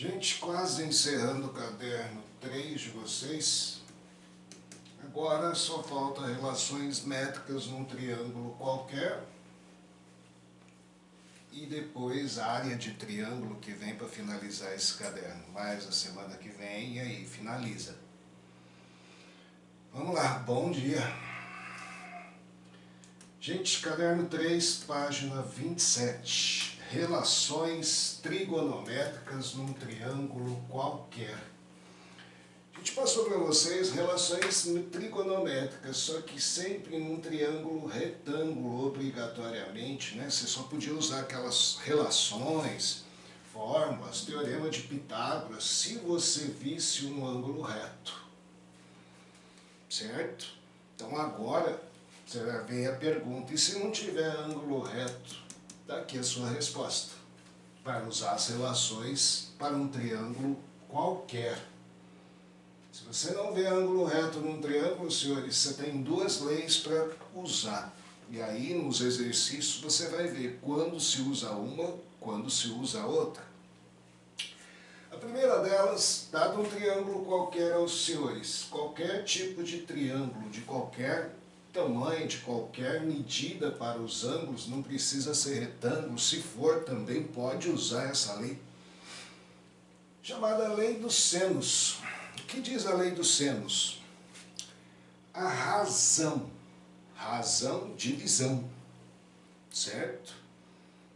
Gente, quase encerrando o caderno 3 de vocês. Agora só falta relações métricas num triângulo qualquer. E depois a área de triângulo que vem para finalizar esse caderno. Mais a semana que vem e aí finaliza. Vamos lá, bom dia. Gente, caderno 3, página 27. Relações trigonométricas num triângulo qualquer. A gente passou para vocês relações trigonométricas, só que sempre num triângulo retângulo, obrigatoriamente, né? Você só podia usar aquelas relações, fórmulas, teorema de Pitágoras, se você visse um ângulo reto. Certo? Então agora você vai ver a pergunta, e se não tiver ângulo reto? Daqui a sua resposta. Vai usar as relações para um triângulo qualquer. Se você não vê ângulo reto num triângulo, senhores, você tem duas leis para usar. E aí, nos exercícios, você vai ver quando se usa uma, quando se usa a outra. A primeira delas, dado um triângulo qualquer aos senhores, qualquer tipo de triângulo, de qualquer tamanho, de qualquer medida para os ângulos, não precisa ser retângulo, se for também pode usar essa lei, chamada lei dos senos. O que diz a lei dos senos? A razão, divisão, certo?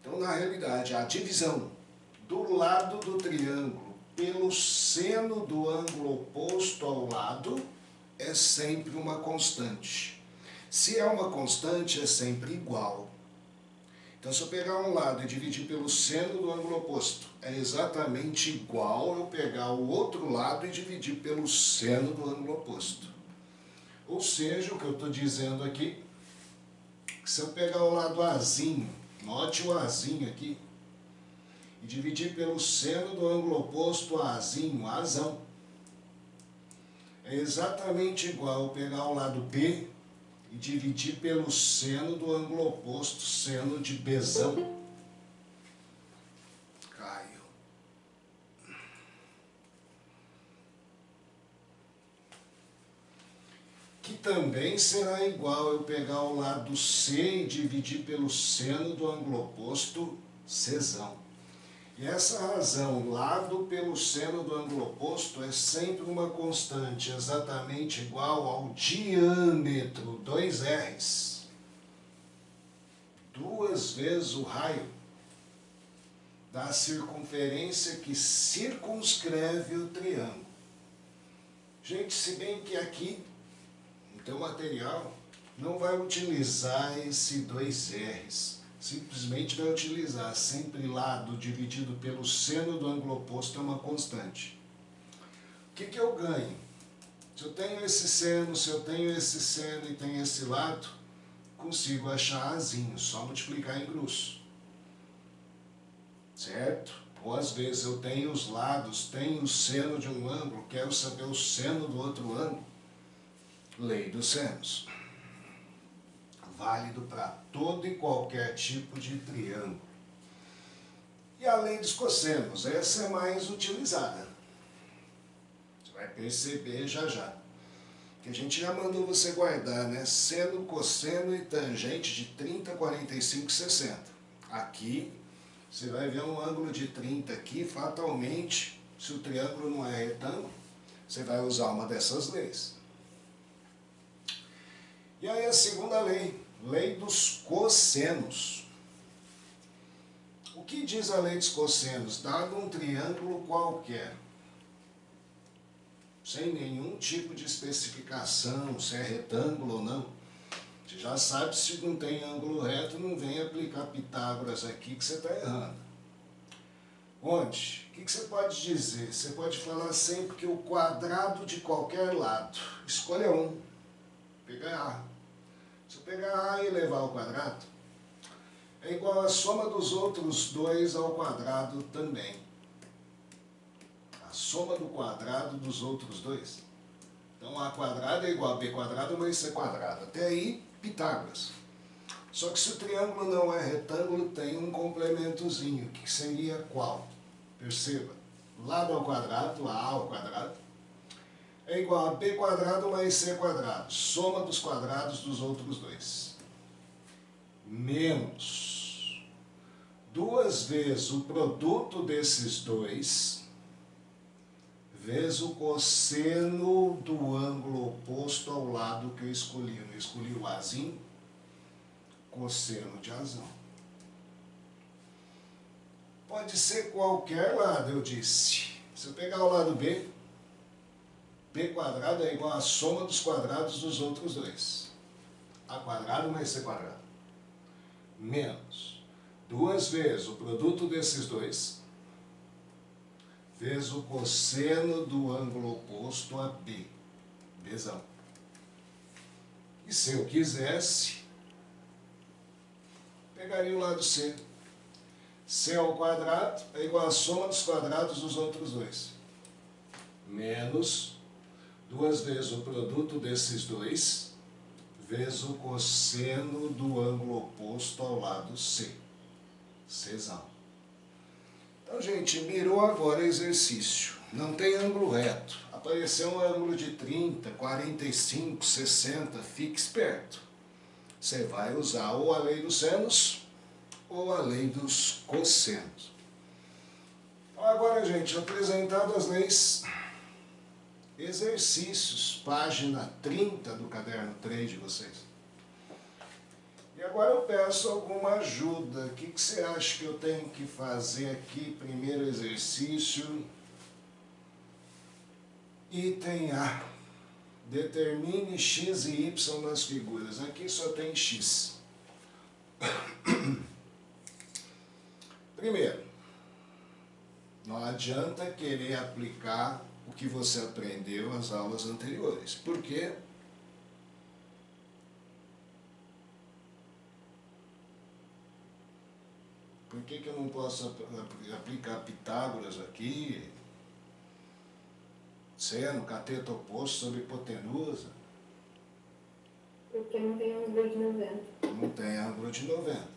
Então, na realidade, a divisão do lado do triângulo pelo seno do ângulo oposto ao lado é sempre uma constante. Se é uma constante, é sempre igual. Então, se eu pegar um lado e dividir pelo seno do ângulo oposto, é exatamente igual eu pegar o outro lado e dividir pelo seno do ângulo oposto. Ou seja, o que eu estou dizendo aqui, que se eu pegar o lado Azinho, note o Azinho aqui, e dividir pelo seno do ângulo oposto Azinho, Azão, é exatamente igual eu pegar o lado B e dividir pelo seno do ângulo oposto, seno de Bzão. Caio. Que também será igual eu pegar o lado C e dividir pelo seno do ângulo oposto, Czão. E essa razão, lado pelo seno do ângulo oposto, é sempre uma constante, exatamente igual ao diâmetro, 2 R's, 2 vezes o raio da circunferência que circunscreve o triângulo. Gente, se bem que aqui, no teu material, não vai utilizar esse 2 R's. Simplesmente vai utilizar sempre lado dividido pelo seno do ângulo oposto é uma constante. O que eu ganho? Se eu tenho esse seno, se eu tenho esse seno e tenho esse lado, consigo achar Azinho, só multiplicar em grosso. Certo? Ou às vezes eu tenho os lados, tenho o seno de um ângulo, quero saber o seno do outro ângulo. Lei dos senos. Válido para todo e qualquer tipo de triângulo. E a lei dos cossenos, essa é mais utilizada. Você vai perceber já já. Que a gente já mandou você guardar, né? Seno, cosseno e tangente de 30, 45 e 60. Aqui, você vai ver um ângulo de 30 aqui, fatalmente, se o triângulo não é retângulo, você vai usar uma dessas leis. E aí a segunda lei, lei dos cossenos. O que diz a lei dos cossenos? Dado um triângulo qualquer, sem nenhum tipo de especificação, se é retângulo ou não, você já sabe, se não tem ângulo reto, não vem aplicar Pitágoras aqui que você está errando. Onde? O que você pode dizer? Você pode falar sempre que o quadrado de qualquer lado, escolha um, pegar A. Se eu pegar A e elevar ao quadrado, é igual a soma dos outros dois ao quadrado também. A soma do quadrado dos outros dois. Então A quadrado é igual a B quadrado mais C quadrado. Até aí, Pitágoras. Só que se o triângulo não é retângulo, tem um complementozinho, que seria qual? Perceba, lado ao quadrado, A ao quadrado, é igual a B quadrado mais C quadrado, soma dos quadrados dos outros dois, menos 2 vezes o produto desses dois, vezes o cosseno do ângulo oposto ao lado que eu escolhi. Eu escolhi o Azinho, cosseno de Azão. Pode ser qualquer lado, eu disse. Se eu pegar o lado B, B quadrado é igual a soma dos quadrados dos outros dois. A quadrado mais C quadrado. Menos 2 vezes o produto desses dois, vezes o cosseno do ângulo oposto a B. Bzão. E se eu quisesse, pegaria o lado C. C ao quadrado é igual a soma dos quadrados dos outros dois. Menos 2 vezes o produto desses dois, vezes o cosseno do ângulo oposto ao lado C. Czão. Então, gente, mirou agora o exercício. Não tem ângulo reto. Apareceu um ângulo de 30, 45, 60, fique esperto. Você vai usar ou a lei dos senos ou a lei dos cossenos. Então, agora, gente, apresentado as leis, exercícios, página 30 do caderno 3 de vocês. E agora eu peço alguma ajuda. O que você acha que eu tenho que fazer aqui? Primeiro exercício, item A. Determine x e y nas figuras. Aqui só tem x. Primeiro, não adianta querer aplicar o que você aprendeu nas aulas anteriores. Por quê? Por que eu não posso aplicar Pitágoras aqui? Seno, cateto oposto sobre hipotenusa? Porque não tem ângulo de 90. Não tem ângulo de 90.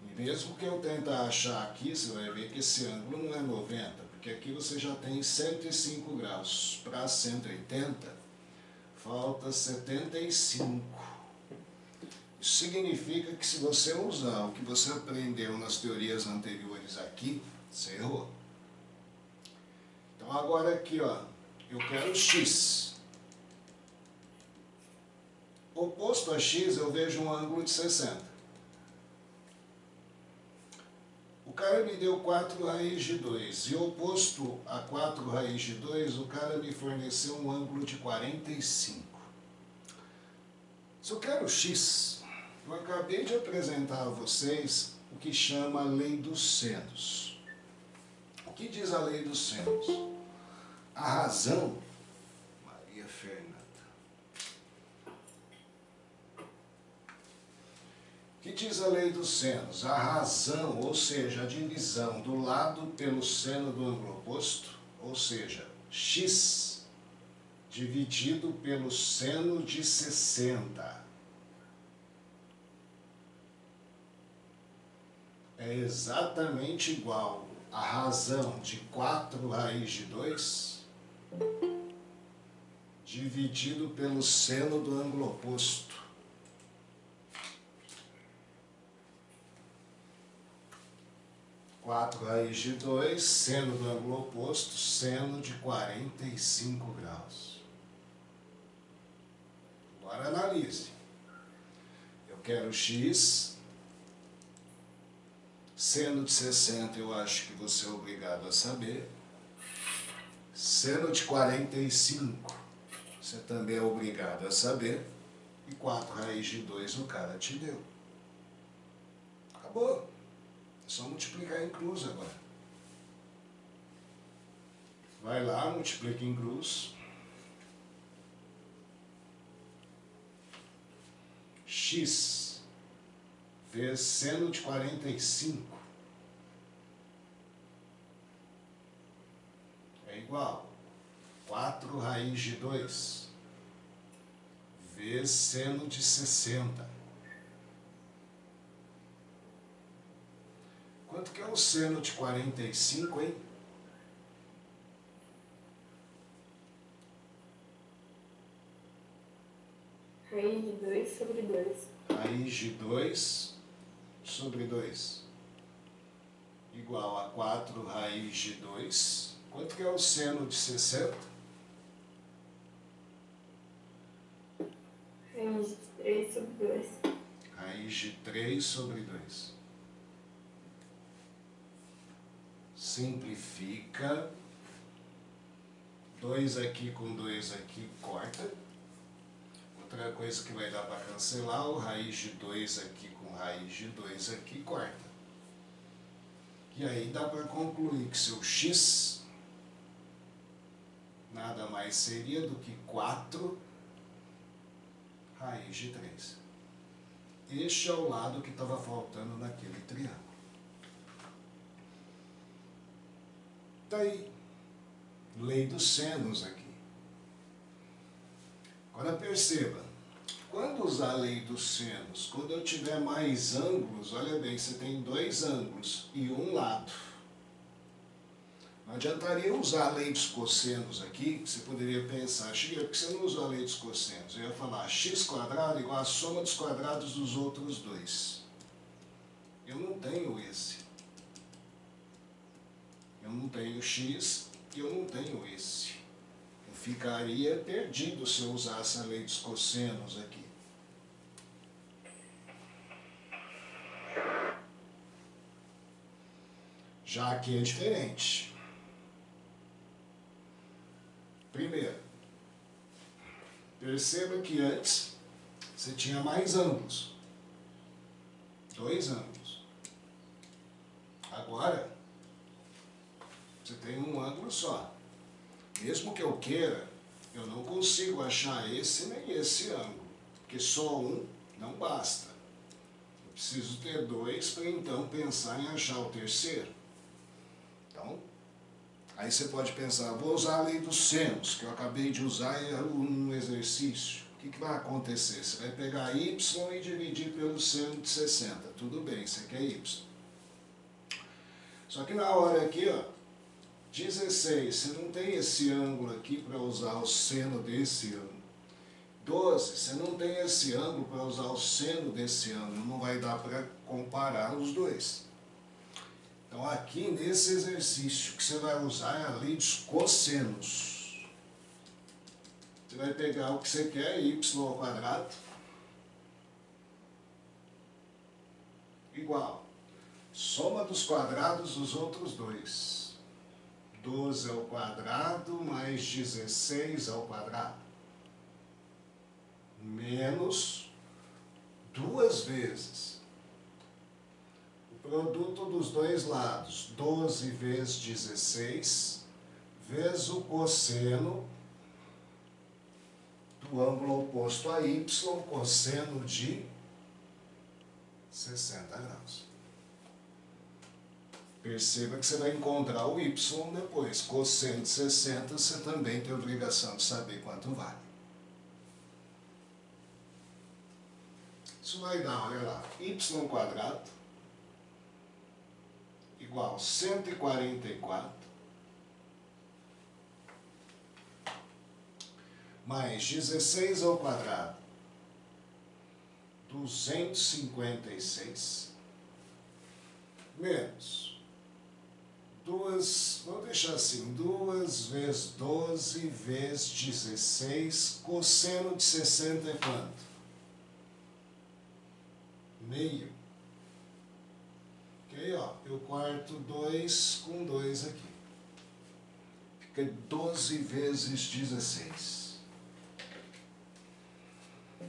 E mesmo que eu tentar achar aqui, você vai ver que esse ângulo não é 90, porque aqui você já tem 105 graus. Para 180, falta 75. Isso significa que se você usar o que você aprendeu nas teorias anteriores aqui, você errou. Então agora aqui, ó, eu quero x. Oposto a x eu vejo um ângulo de 60. O cara me deu 4 raiz de 2, e oposto a 4 raiz de 2, o cara me forneceu um ângulo de 45. Se eu quero x, eu acabei de apresentar a vocês o que chama a lei dos senos. O que diz a lei dos senos? A razão, Maria Fernanda, o que diz a lei dos senos? A razão, ou seja, a divisão do lado pelo seno do ângulo oposto, ou seja, x dividido pelo seno de 60. É exatamente igual a razão de 4 raiz de 2 dividido pelo seno do ângulo oposto. Quatro raiz de 2, seno do ângulo oposto, seno de 45 graus. Agora analise. Eu quero x, seno de 60 eu acho que você é obrigado a saber. Seno de 45 você também é obrigado a saber. E 4 raiz de 2 o cara te deu. Acabou. É só multiplicar em cruz agora. Vai lá, multiplica em cruz. X vezes seno de 45 é igual a 4 raiz de 2 vezes seno de 60. Quanto que é o seno de 45, hein? Raiz de 2 sobre 2. Raiz de 2 sobre 2. Igual a 4 raiz de 2. Quanto que é o seno de 60? Raiz de 3 sobre 2. Raiz de 3 sobre 2. Simplifica. 2 aqui com 2 aqui, corta. Outra coisa que vai dar para cancelar, o raiz de 2 aqui com raiz de 2 aqui, corta. E aí dá para concluir que seu x nada mais seria do que 4 raiz de 3. Este é o lado que estava faltando naquele triângulo. Daí, lei dos senos aqui. Agora perceba, quando usar a lei dos senos, quando eu tiver mais ângulos, olha bem, você tem 2 ângulos e um lado. Não adiantaria usar a lei dos cossenos aqui, você poderia pensar, Chico, por que você não usou a lei dos cossenos? Eu ia falar x² igual a soma dos quadrados dos outros dois. Eu não tenho esse. Eu não tenho x e eu não tenho esse. Eu ficaria perdido se eu usasse a lei dos cossenos aqui. Já aqui é diferente. Primeiro, perceba que antes você tinha mais ângulos. 2 ângulos. Agora, você tem um ângulo só. Mesmo que eu queira, eu não consigo achar esse nem esse ângulo. Porque só um não basta. Eu preciso ter 2 para então pensar em achar o terceiro. Então, aí você pode pensar, vou usar a lei dos senos, que eu acabei de usar no exercício. O que vai acontecer? Você vai pegar y e dividir pelo seno de 60. Tudo bem, você quer y. Só que na hora aqui, ó, 16, você não tem esse ângulo aqui para usar o seno desse ângulo. 12, você não tem esse ângulo para usar o seno desse ângulo. Não vai dar para comparar os dois. Então aqui nesse exercício que você vai usar é a lei dos cossenos. Você vai pegar o que você quer, y² igual soma dos quadrados dos outros dois. 12 ao quadrado mais 16 ao quadrado. Menos 2 vezes o produto dos dois lados, 12 vezes 16, vezes o cosseno do ângulo oposto a y, cosseno de 60 graus. Perceba que você vai encontrar o y depois. Cosseno de 60, você também tem a obrigação de saber quanto vale. Isso vai dar, olha lá, y² igual a 144 mais 16 ao quadrado, 256, menos vamos deixar assim, 2 vezes 12 vezes 16, cosseno de 60 é quanto? Meio. Ok, ó, eu quarto 2 com 2 aqui. Fica 12 vezes 16. R$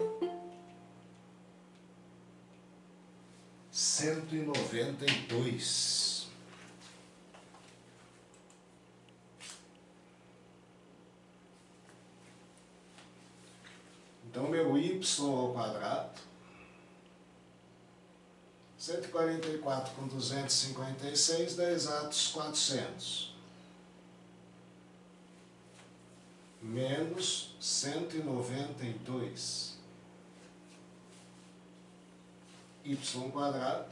192. Então, meu y ao quadrado, 144 com 256 dá exatos 400. Menos 192. Y²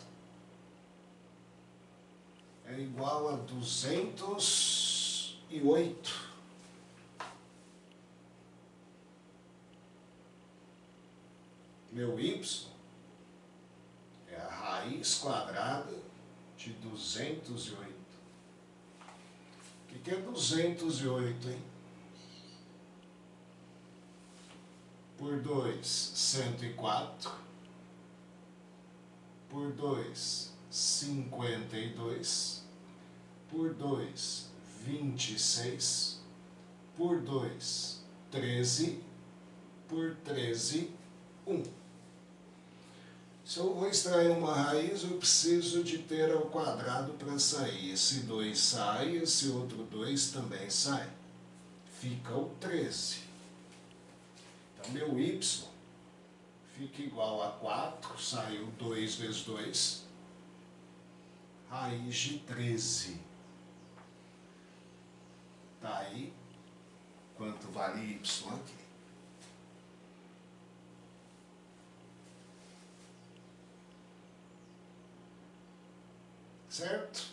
é igual a 208. Meu y é a raiz quadrada de 208. O que é 208, hein? Por 2, 104. Por 2, 52. Por 2, 26. Por 2, 13. Por 13, 1. Se eu vou extrair uma raiz, eu preciso de ter ao quadrado para sair. Esse 2 sai, esse outro 2 também sai. Fica o 13. Então, meu y fica igual a 4, saiu 2 vezes 2, raiz de 13. Tá aí quanto vale y aqui. Certo?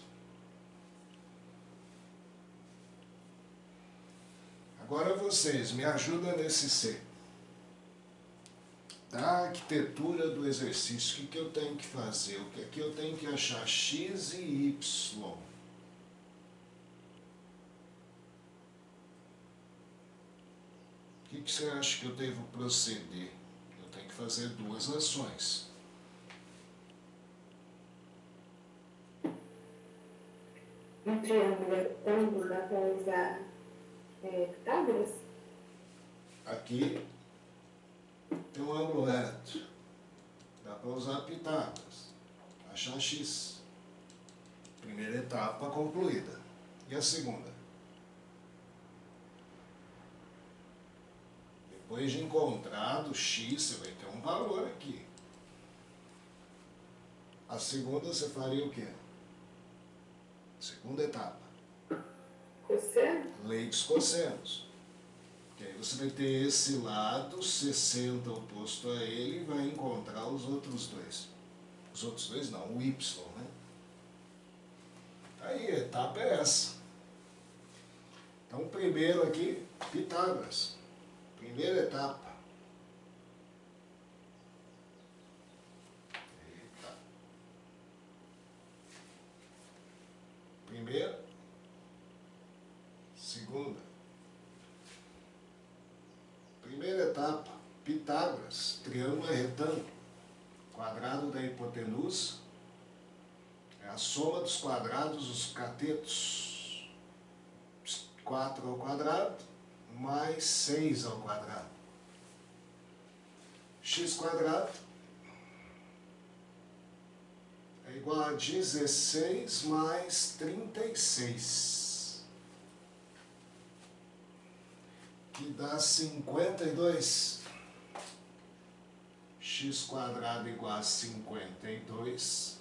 Agora vocês me ajudam nesse C. Da arquitetura do exercício, o que eu tenho que fazer? O que é que eu tenho que achar? X e Y. O que você acha que eu devo proceder? Eu tenho que fazer duas ações. Um triângulo retângulo dá para usar Pitágoras? Aqui tem um ângulo reto. Dá para usar Pitágoras. Achar X. Primeira etapa concluída. E a segunda? Depois de encontrado X, você vai ter um valor aqui. A segunda você faria o quê? Segunda etapa. Cosseno? Lei dos cossenos. Que aí você vai ter esse lado, 60 oposto a ele, e vai encontrar os outros dois. Os outros dois não, o y, né? Aí, a etapa é essa. Então, primeiro aqui, Pitágoras. Primeira etapa. Eita. Primeira. Segunda. Primeira etapa, Pitágoras. Triângulo é retângulo. Quadrado da hipotenusa é a soma dos quadrados dos catetos. 4 ao quadrado mais 6 ao quadrado. X quadrado é igual a 16 mais 36, que dá 52. X quadrado igual a 52.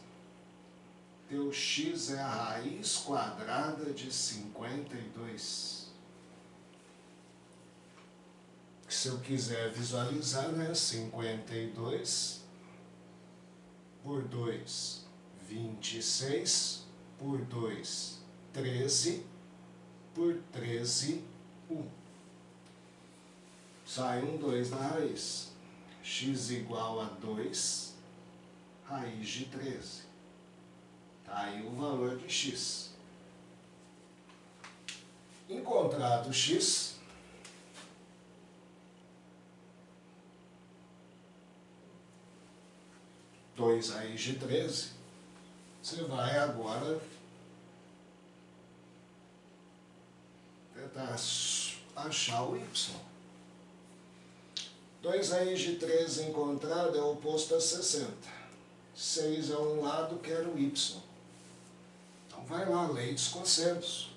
Teu x é a raiz quadrada de 52. Se eu quiser visualizar, né? 52 por 2, 26, por 2, 13, por 13, 1. Sai um 2 na raiz. X igual a 2, raiz de 13. Tá aí o valor de x. Encontrado x, dois raiz de 13, você vai agora tentar achar o y. 2 raiz de 13 encontrado é oposto a 60. 6 é um lado, quero o y. Então vai lá, lei dos cossenos.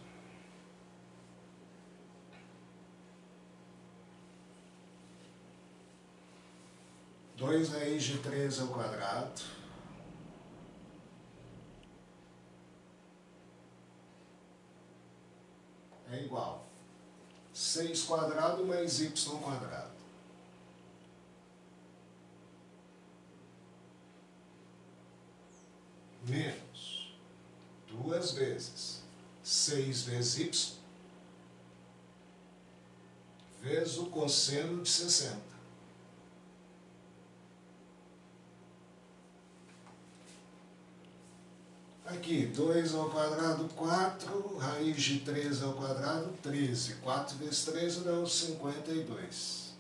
Dois raiz de 13 ao quadrado é igual 6 quadrado mais y quadrado. Menos 2 vezes 6 vezes y vezes o cosseno de 60. aqui, 2 ao quadrado, 4, raiz de 3 ao quadrado, 13. 4 vezes 13 dá 52.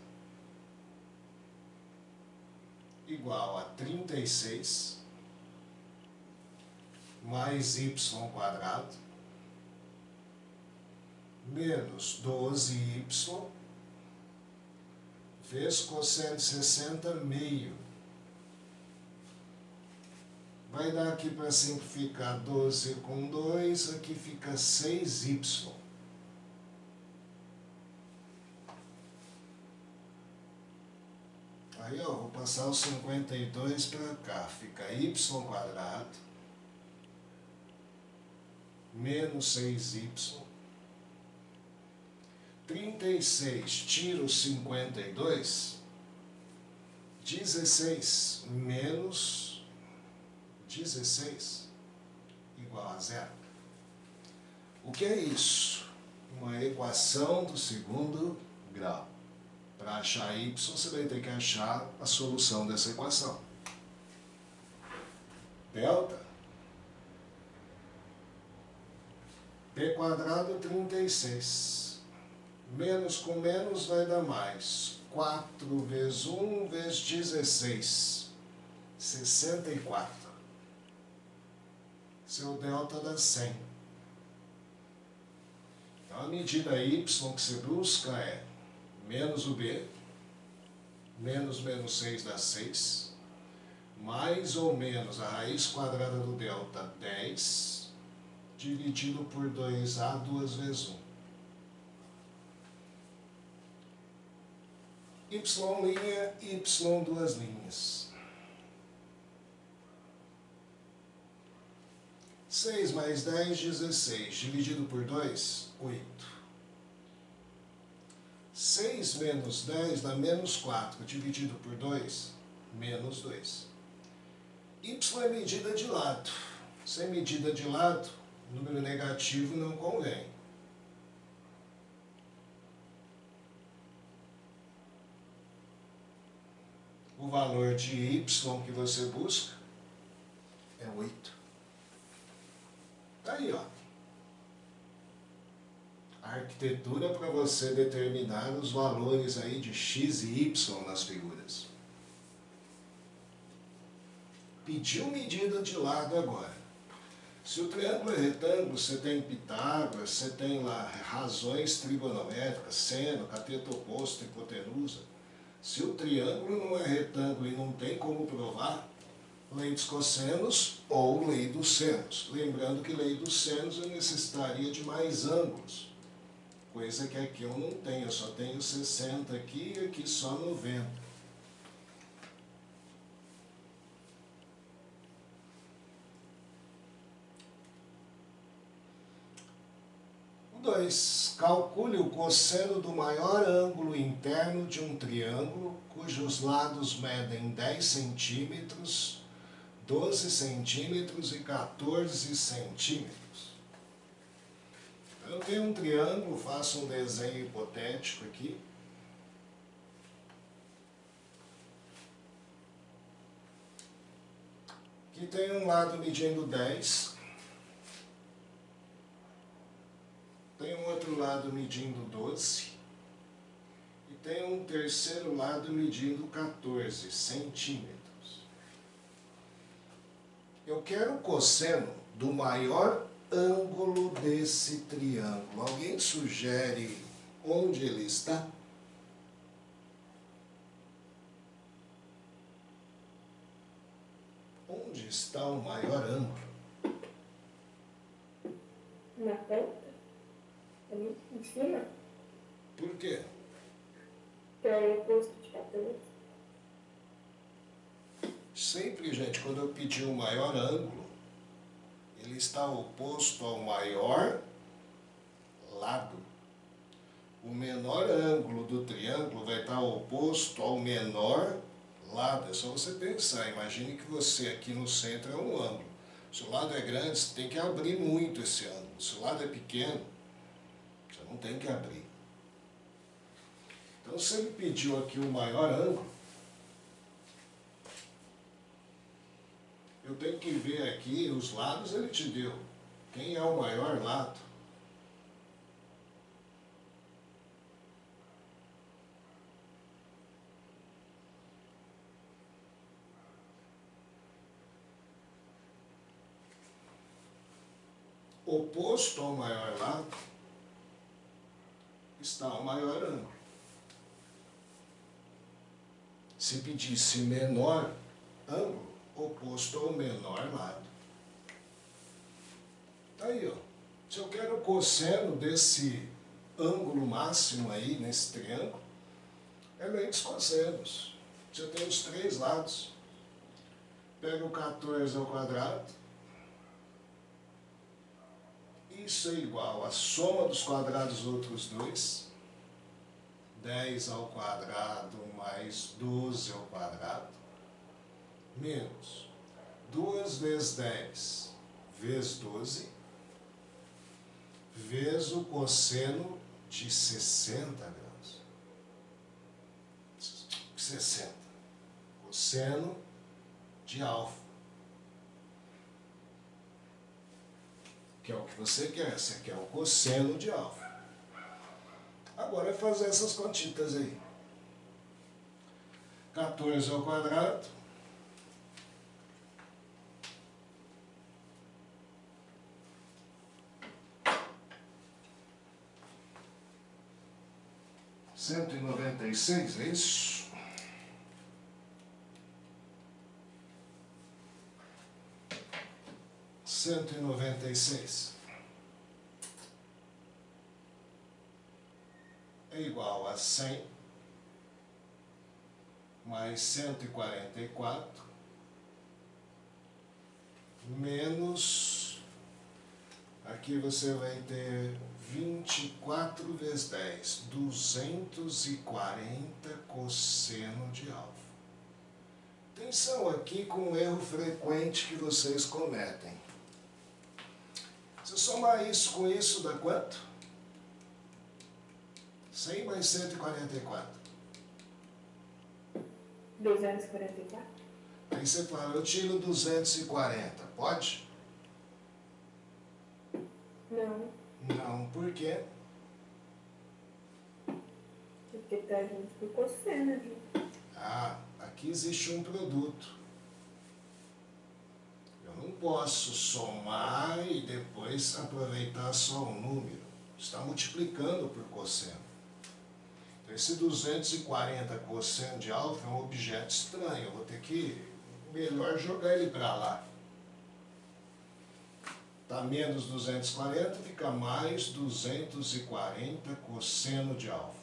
Igual a 36 mais y quadrado menos 12y vezes cosseno de 60 meio. Vai dar aqui para simplificar 12 com 2, aqui fica 6y. Aí, ó, vou passar o 52 para cá, fica y quadrado menos 6y. 36, tiro 52, 16 menos 16 igual a 0. O que é isso? Uma equação do segundo grau. Para achar y, você vai ter que achar a solução dessa equação. Delta p quadrado 36. Menos com menos vai dar mais. 4 vezes 1 vezes 16. 64. Seu delta dá 100. Então a medida y que você busca é menos o b, menos 6 dá 6, mais ou menos a raiz quadrada do delta 10, dividido por 2a, 2 vezes 1. Y linha, y duas linhas. 6 mais 10, 16, dividido por 2, 8. 6 menos 10 dá menos 4, dividido por 2, menos 2. Y é medida de lado. Sem medida de lado, número negativo não convém. O valor de y que você busca é 8. Tá aí, ó. A arquitetura para você determinar os valores aí de x e y nas figuras. Pediu medida de lado agora. Se o triângulo é retângulo, você tem Pitágoras, você tem lá razões trigonométricas, seno, cateto oposto, hipotenusa. Se o triângulo não é retângulo e não tem como provar, lei dos cossenos ou lei dos senos. Lembrando que lei dos senos eu necessitaria de mais ângulos, coisa que aqui eu não tenho, eu só tenho 60 aqui e aqui só 90. Calcule o cosseno do maior ângulo interno de um triângulo cujos lados medem 10 centímetros, 12 centímetros e 14 centímetros. Eu tenho um triângulo, faço um desenho hipotético aqui. Que tem um lado medindo 10. Tem um outro lado medindo 12 e tem um terceiro lado medindo 14 centímetros. Eu quero o cosseno do maior ângulo desse triângulo. Alguém sugere onde ele está? Onde está o maior ângulo? Na ponta? Em cima? Por quê? Que é o oposto de 14. Sempre, gente, quando eu pedir o maior ângulo, ele está oposto ao maior lado. O menor ângulo do triângulo vai estar oposto ao menor lado. É só você pensar. Imagine que você aqui no centro é um ângulo. Se o lado é grande, você tem que abrir muito esse ângulo. Se o lado é pequeno, você não tem que abrir. Então, se ele pediu aqui o maior ângulo, Eu tenho que ver aqui, os lados ele te deu. Quem é o maior lado? Oposto ao maior lado está o maior ângulo. Se pedisse menor ângulo, oposto ao menor lado. Tá aí, ó. Se eu quero o cosseno desse ângulo máximo aí, nesse triângulo, é lei dos cossenos. Você tem os três lados. Pega o 14 ao quadrado. Isso é igual à soma dos quadrados dos outros dois. 10 ao quadrado mais 12 ao quadrado. Menos 2 vezes 10 vezes 12. Vezes o cosseno de 60 graus. 60. Cosseno de alfa. Que é o que você quer. Você quer o cosseno de alfa. Agora é fazer essas continhas aí. 14 ao quadrado. $196, é isso? $196 é igual a 100 mais 144 menos, aqui você vai ter 24 vezes 10, 240 cosseno de alfa. Atenção aqui com um erro frequente que vocês cometem. Se eu somar isso com isso, dá quanto? 100 mais 144. 244? Aí você fala, eu tiro 240, pode? Não, Não, por quê? porque tá junto com o cosseno, viu? Ah, aqui existe um produto. Eu não posso somar e depois aproveitar só um número. Está multiplicando por cosseno. Então, esse 240 cosseno de alfa é um objeto estranho. Eu vou ter que, melhor jogar ele para lá. Está menos 240, fica mais 240 cosseno de alfa.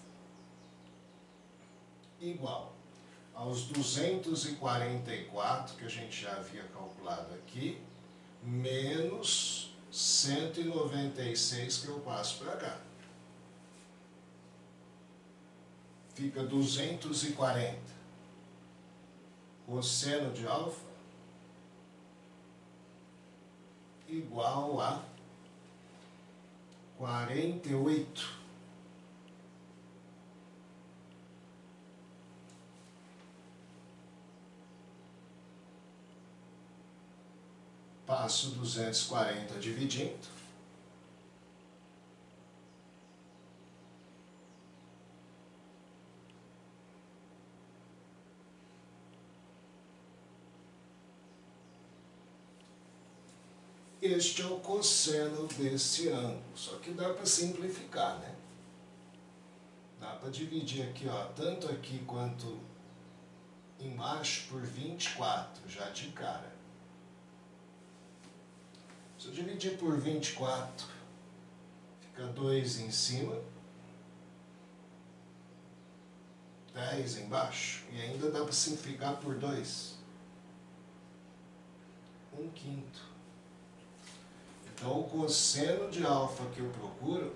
Igual aos 244 que a gente já havia calculado aqui, menos 196 que eu passo para cá. Fica 240 cosseno de alfa igual a 48. Passo 240 dividindo. Este é o cosseno desse ângulo. Só que dá para simplificar, né? Dá para dividir aqui, ó, tanto aqui quanto embaixo por 24, já de cara. Se eu dividir por 24, fica 2 em cima, 10 embaixo, e ainda dá para simplificar por 2. 1/5. Então, o cosseno de alfa que eu procuro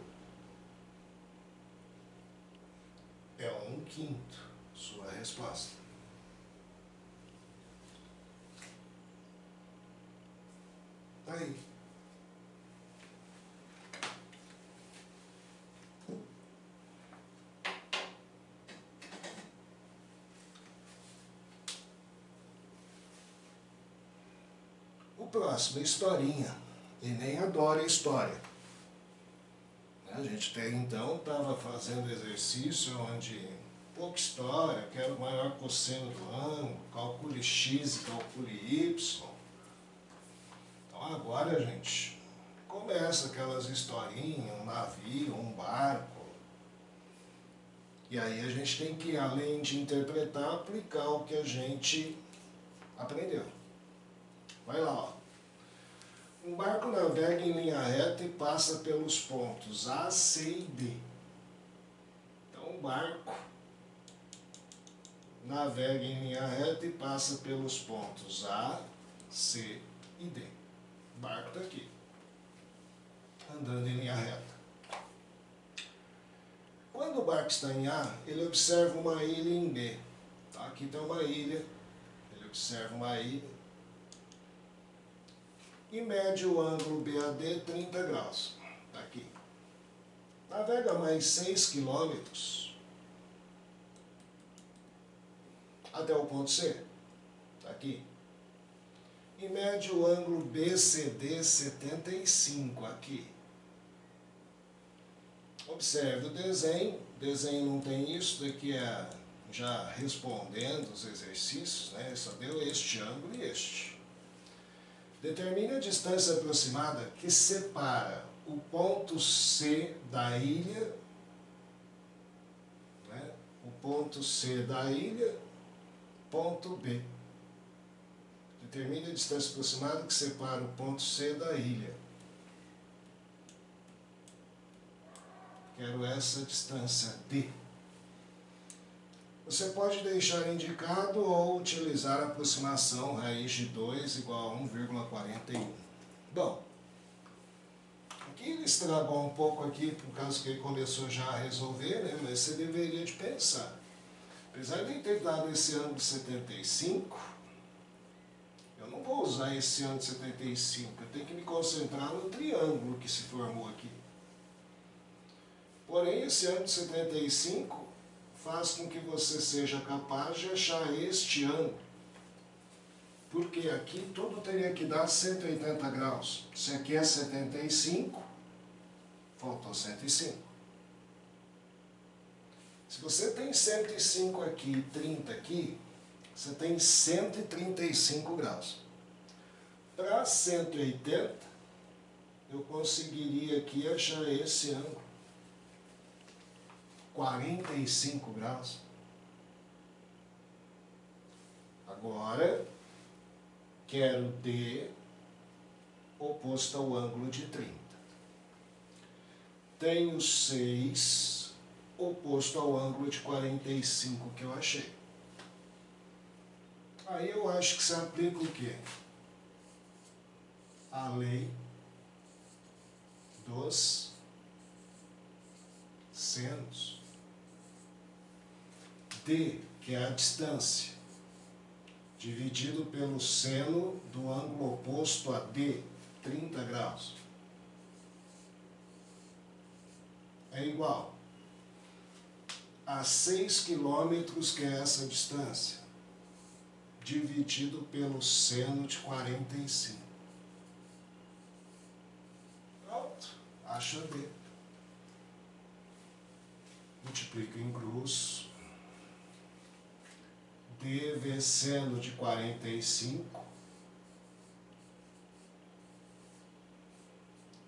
é 1/5. Sua resposta. Tá aí. próximo, historinha. Enem adora história. A gente até então estava fazendo exercício onde pouca história, quero o maior cosseno do ângulo, calcule x e calcule y. Então agora, gente, começa aquelas historinhas, um navio, um barco. E aí a gente tem que, além de interpretar, aplicar o que a gente aprendeu. Vai lá, ó. Um barco navega em linha reta e passa pelos pontos A, C e D. Então, um barco navega em linha reta e passa pelos pontos A, C e D. O barco está aqui, andando em linha reta. Quando o barco está em A, ele observa uma ilha em B. Tá? Aqui tem uma ilha, ele observa uma ilha e mede o ângulo BAD 30 graus. Tá aqui. Navega mais 6 quilômetros até o ponto C. Tá aqui. E mede o ângulo BCD 75 aqui. Observe o desenho. O desenho não tem isso, daqui é já respondendo os exercícios, né? Só deu este ângulo e este. Determine a distância aproximada que separa o ponto C da ilha, né? O ponto C da ilha, ponto B. Determine a distância aproximada que separa o ponto C da ilha. Quero essa distância D. Você pode deixar indicado ou utilizar a aproximação raiz de 2 igual a 1,41. Bom, aqui ele estragou um pouco aqui, por causa que ele começou já a resolver, né? Mas você deveria de pensar. Apesar de ter dado esse ângulo de 75, eu não vou usar esse ângulo de 75, eu tenho que me concentrar no triângulo que se formou aqui. Porém, esse ângulo de 75 faz com que você seja capaz de achar este ângulo. Porque aqui tudo teria que dar 180 graus. Se aqui é 75, faltou 105. Se você tem 105 aqui e 30 aqui, você tem 135 graus. Para 180, eu conseguiria aqui achar esse ângulo. 45 graus. Agora, quero D oposto ao ângulo de 30. Tenho 6 oposto ao ângulo de 45 que eu achei. Aí eu acho que se aplica o quê? A lei dos senos. D, que é a distância, dividido pelo seno do ângulo oposto a D, 30 graus, é igual a 6 quilômetros, que é essa distância, dividido pelo seno de 45. Pronto, acha D. Multiplico em cruz. D vezes seno de 45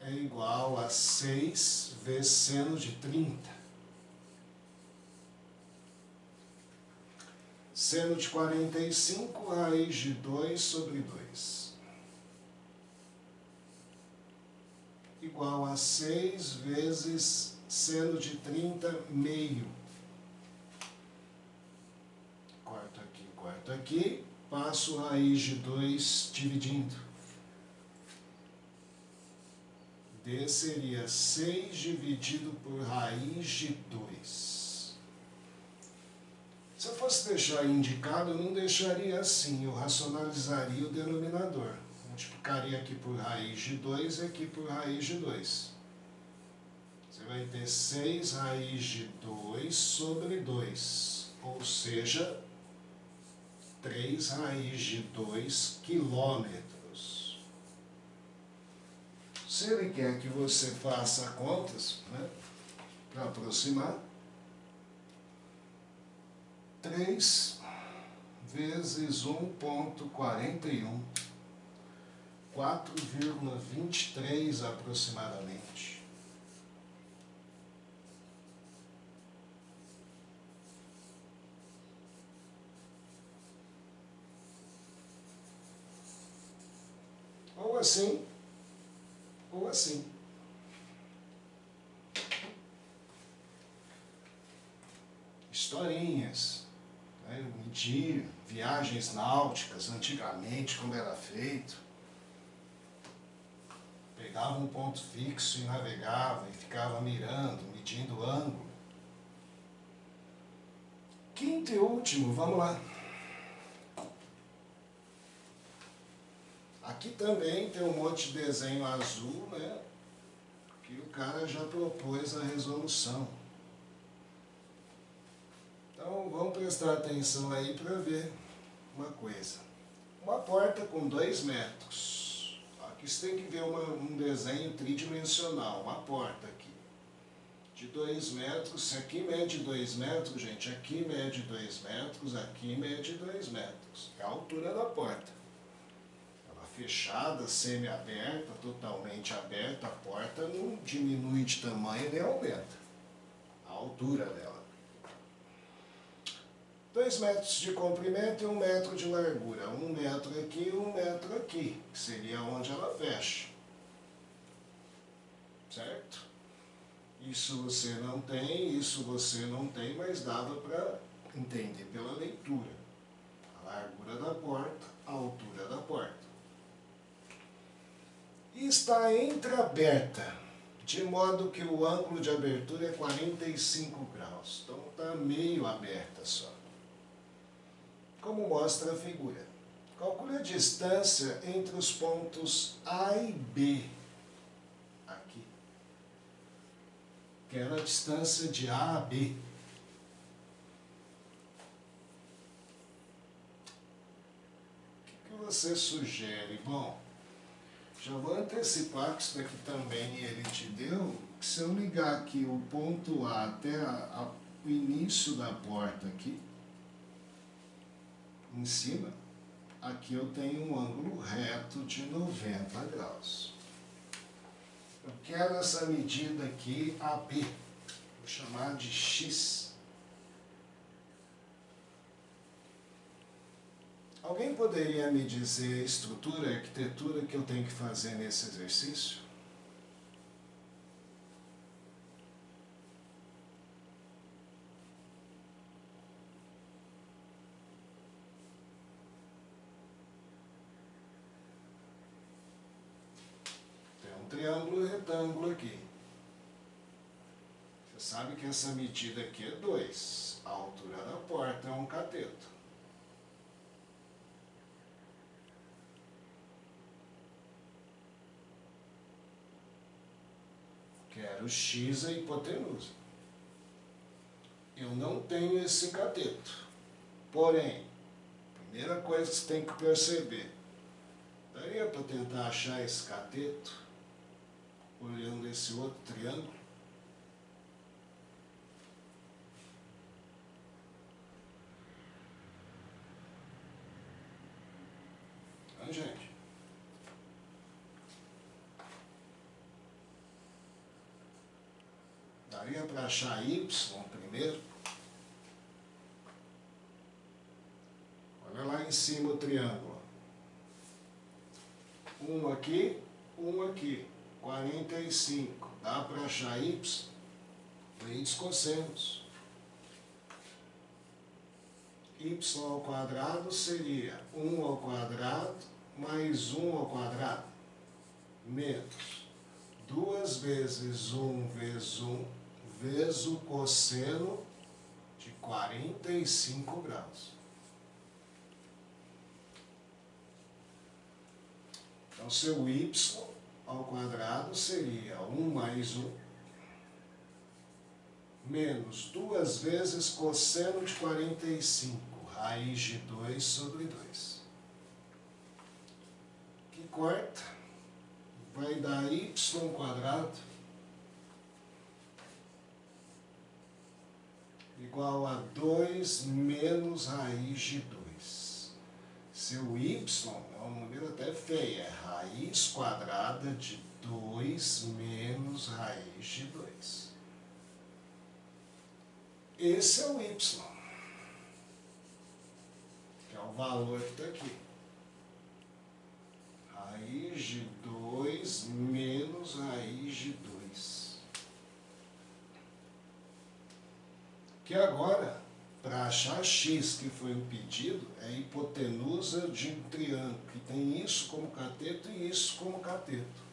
é igual a 6 vezes seno de 30. Seno de 45, raiz de 2 sobre 2. Igual a 6 vezes seno de 30, meio. Corto aqui, passo raiz de 2 dividindo. D seria 6 dividido por raiz de 2. Se eu fosse deixar indicado, eu não deixaria assim, eu racionalizaria o denominador. Multiplicaria aqui por raiz de 2 e aqui por raiz de 2. Você vai ter 6 raiz de 2 sobre 2, ou seja, 3 raiz de 2 quilômetros. Se ele quer que você faça contas, né, para aproximar, 3 vezes 1,41, 4,23 aproximadamente. Ou assim, ou assim. Historinhas, né? Medir, viagens náuticas, antigamente, como era feito. Pegava um ponto fixo e navegava, e ficava mirando, medindo o ângulo. Quinto e último, vamos lá. Aqui também tem um monte de desenho azul, né? Que o cara já propôs a resolução. Então vamos prestar atenção aí para ver uma coisa. Uma porta com 2 metros. Aqui você tem que ver um desenho tridimensional, uma porta aqui. De 2 metros, se aqui mede 2 metros, gente, aqui mede 2 metros, aqui mede 2 metros. É a altura da porta. Fechada, semi-aberta, totalmente aberta, a porta não diminui de tamanho nem aumenta a altura dela. 2 metros de comprimento e 1 metro de largura. 1 metro aqui e 1 metro aqui, que seria onde ela fecha. Certo? Isso você não tem, mas dava para entender pela leitura. A largura da porta, a altura da porta. E está entreaberta, de modo que o ângulo de abertura é 45 graus. Então está meio aberta só. Como mostra a figura. Calcule a distância entre os pontos A e B. Aqui. Que era a distância de A a B. O que você sugere? Bom, já vou antecipar que isso daqui também ele te deu, que se eu ligar aqui o ponto A até o início da porta aqui, em cima, aqui eu tenho um ângulo reto de 90 graus. Eu quero essa medida aqui AB, vou chamar de X. Alguém poderia me dizer a estrutura e arquitetura que eu tenho que fazer nesse exercício? Tem um triângulo e retângulo aqui. Você sabe que essa medida aqui é 2. A altura da porta é um cateto. Quero x a hipotenusa. Eu não tenho esse cateto. Porém, primeira coisa que você tem que perceber, daria para tentar achar esse cateto olhando esse outro triângulo? Então, gente, daria para achar y primeiro? Olha lá em cima o triângulo. Um aqui, 45. Dá para achar y? Leis cossenos. Y ao quadrado seria 1 ao quadrado mais 1 ao quadrado, menos 2 vezes 1 vezes 1 vezes o cosseno de 45 graus. Então, seu y ao quadrado seria 1 mais 1 menos 2 vezes cosseno de 45, raiz de 2 sobre 2. Que corta vai dar y quadrado igual a 2 menos raiz de 2. Seu y é um número até feio, é raiz quadrada de 2 menos raiz de 2. Esse é o y, que é o valor que está aqui. Raiz de 2 menos raiz de 2. Que agora, para achar x, que foi o pedido, é a hipotenusa de um triângulo, que tem isso como cateto e isso como cateto.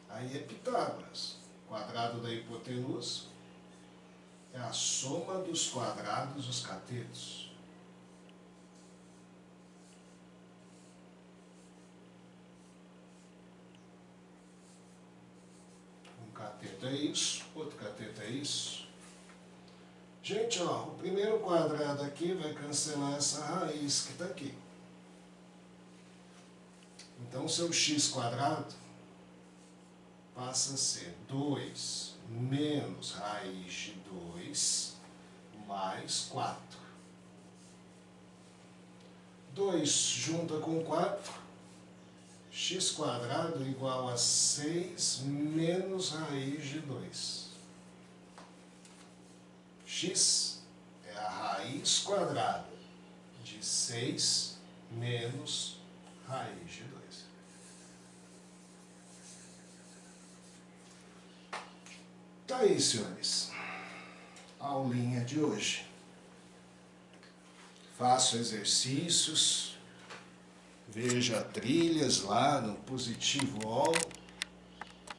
Aí é Pitágoras. O quadrado da hipotenusa é a soma dos quadrados dos catetos. Um cateto é isso, outro cateto é isso. Gente, ó, o primeiro quadrado aqui vai cancelar essa raiz que está aqui. Então, seu x quadrado passa a ser 2 menos raiz de 2 mais 4. 2 junta com 4, x quadrado igual a 6 menos raiz de 2. X é a raiz quadrada de 6 menos raiz de 2. Tá aí, senhores. Aulinha de hoje. Faço exercícios, veja trilhas lá no Positivo All.